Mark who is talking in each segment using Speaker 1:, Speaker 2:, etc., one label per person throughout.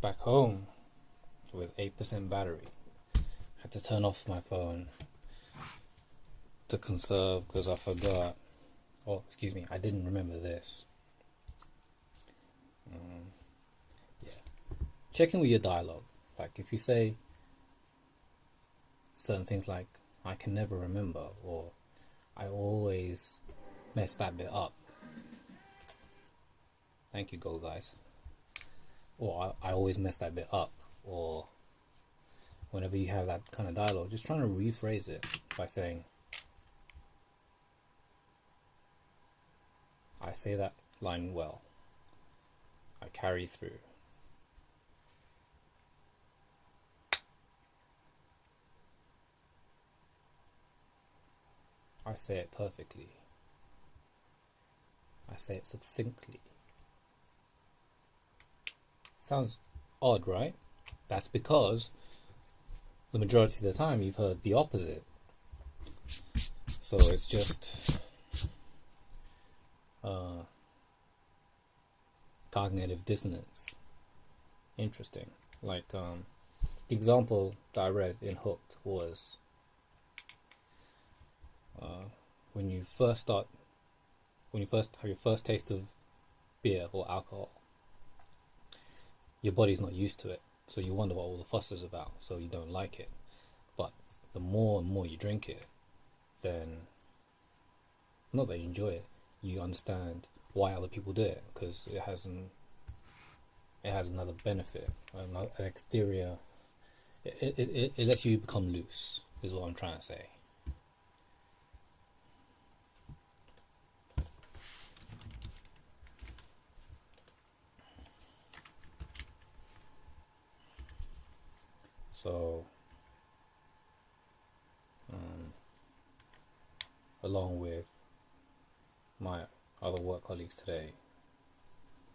Speaker 1: back home with 8% battery. Had to turn off my phone to conserve because I forgot. Oh, excuse me, I didn't remember this. Yeah. Checking with your dialogue. Like if you say certain things like, I can never remember, or I always mess that bit up. Thank you, Go Guys. Or I always mess that bit up. Or whenever you have that kind of dialogue, just trying to rephrase it by saying, I say that line well. I carry through. I say it perfectly. I say it succinctly. Sounds odd, right? That's because the majority of the time you've heard the opposite. So it's just cognitive dissonance. Interesting. Like the example that I read in Hooked was when you first have your first taste of beer or alcohol, your body's not used to it, so you wonder what all the fuss is about, so you don't like it. But the more and more you drink it, then not that you enjoy it, you understand why other people do it, because it has another benefit, an exterior. It lets you become loose, is what I'm trying to say. So, along with my other work colleagues today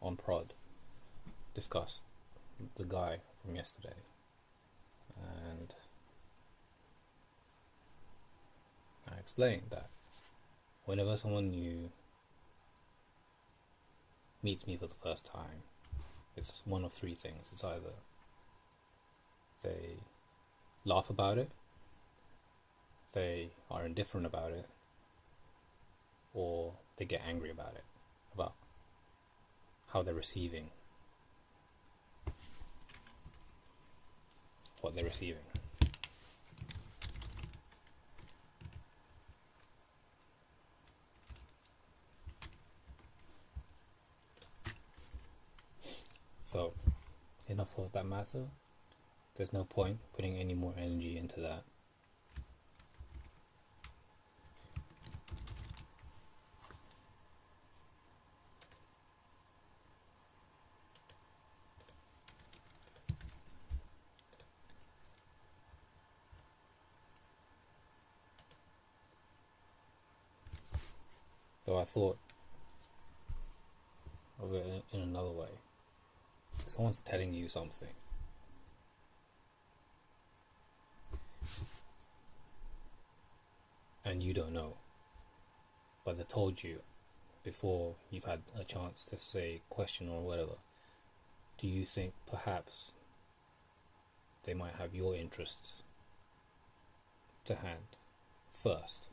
Speaker 1: on prod, discussed the guy from yesterday, and I explained that whenever someone new meets me for the first time, it's one of three things. It's either they laugh about it, they are indifferent about it, or they get angry about it, about how they're receiving what they're receiving. So, enough of that matter. There's no point putting any more energy into that. Though I thought of it in another way. Someone's telling you something. And you don't know. But they told you before you've had a chance to say question or whatever. Do you think perhaps they might have your interests to hand first,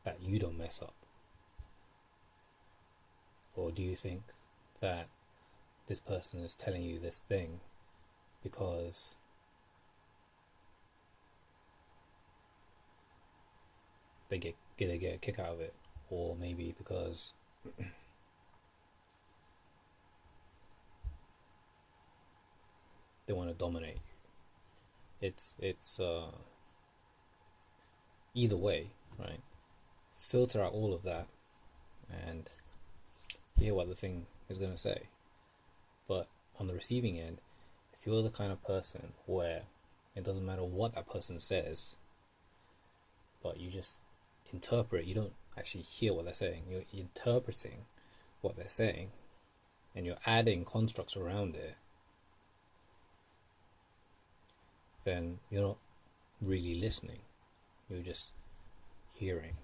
Speaker 1: that you don't mess up? Or do you think that this person is telling you this thing because they get a kick out of it, or maybe because they want to dominate you? It's either way, right? Filter out all of that and hear what the thing is going to say. But on the receiving end, if you're the kind of person where it doesn't matter what that person says, but you just interpret, you don't actually hear what they're saying, you're interpreting what they're saying, and you're adding constructs around it, then you're not really listening, you're just hearing.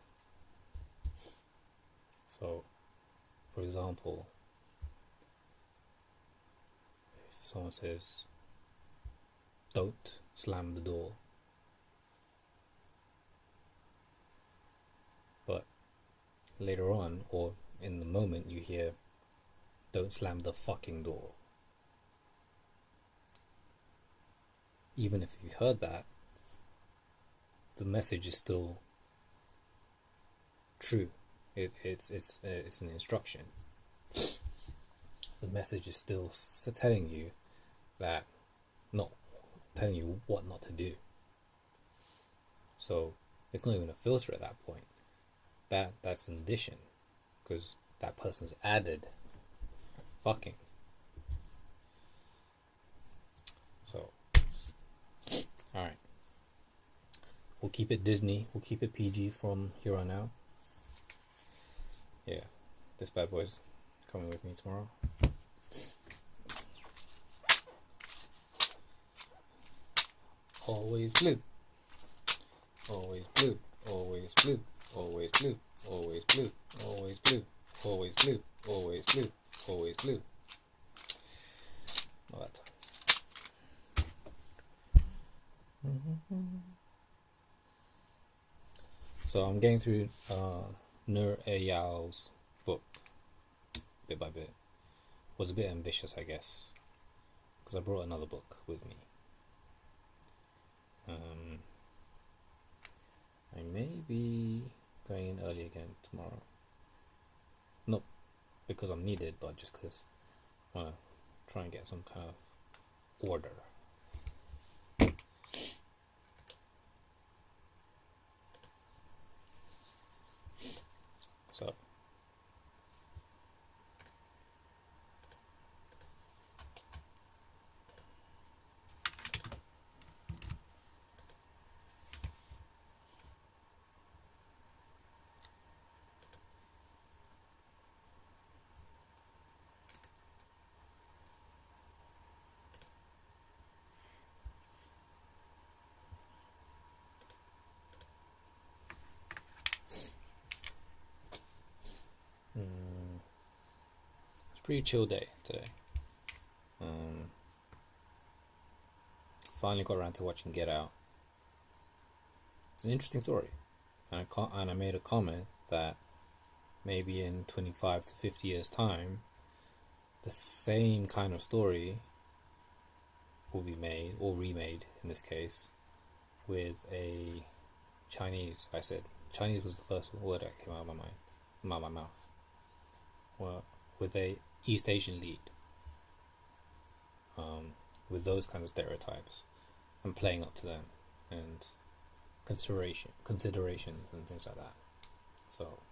Speaker 1: So, for example, if someone says, don't slam the door, but later on, or in the moment, you hear, don't slam the fucking door. Even if you heard that, the message is still true. It's an instruction. The message is still telling you that, not telling you what not to do. So it's not even a filter at that point. That's an addition, because that person's added fucking. So, alright. We'll keep it Disney. We'll keep it PG from here on out. Yeah, this bad boy's coming with me tomorrow. Always blue. Always blue. Always blue. Always blue. Always blue. Always blue. Always blue. Always blue. Always blue. Not that time. So I'm getting through Nur Eyal's book bit by bit. Was a bit ambitious, I guess, because I brought another book with me. I may be going in early again tomorrow. Not because I'm needed, but just because I want to try and get some kind of order. So it's a pretty chill day today. Finally got around to watching Get Out. It's an interesting story, and I made a comment that maybe in 25 to 50 years time, the same kind of story will be made, or remade in this case, with a Chinese. I said Chinese was the first word that came out of my mind, out of my mouth. Well, with a East Asian lead, with those kind of stereotypes, and playing up to them, and considerations and things like that. So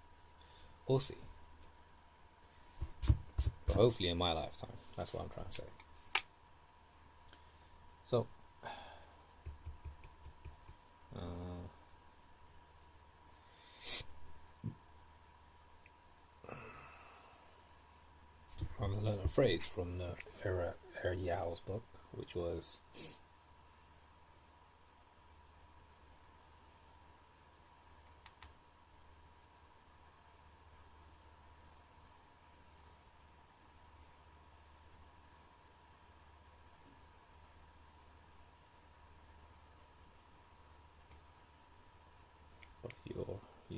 Speaker 1: we'll see. But hopefully in my lifetime. That's what I'm trying to say. So I learned a phrase from the Yao's book, which was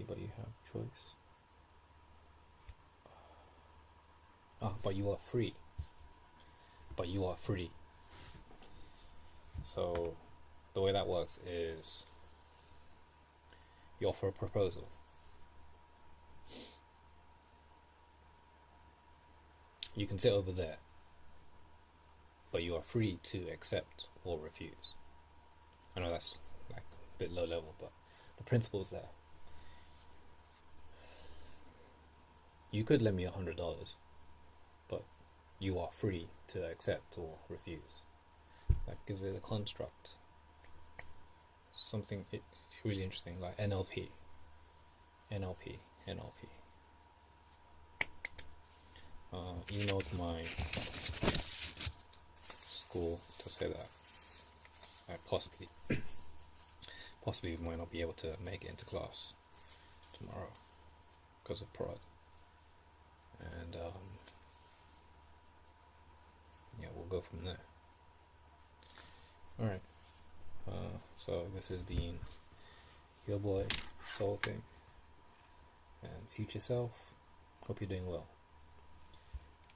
Speaker 1: but you have choice. But you are free. But you are free. So the way that works is you offer a proposal. You can sit over there, but you are free to accept or refuse. I know that's like a bit low level, but the principle's there. You could lend me $100, but you are free to accept or refuse. That gives it a construct. Something really interesting, like NLP. Emailed my school to say that I possibly might not be able to make it into class tomorrow because of prod. And we'll go from there. Alright, so this has been your boy Salting and future self. Hope you're doing well,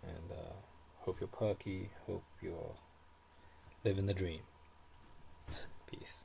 Speaker 1: and hope you're perky, hope you're living the dream. Peace.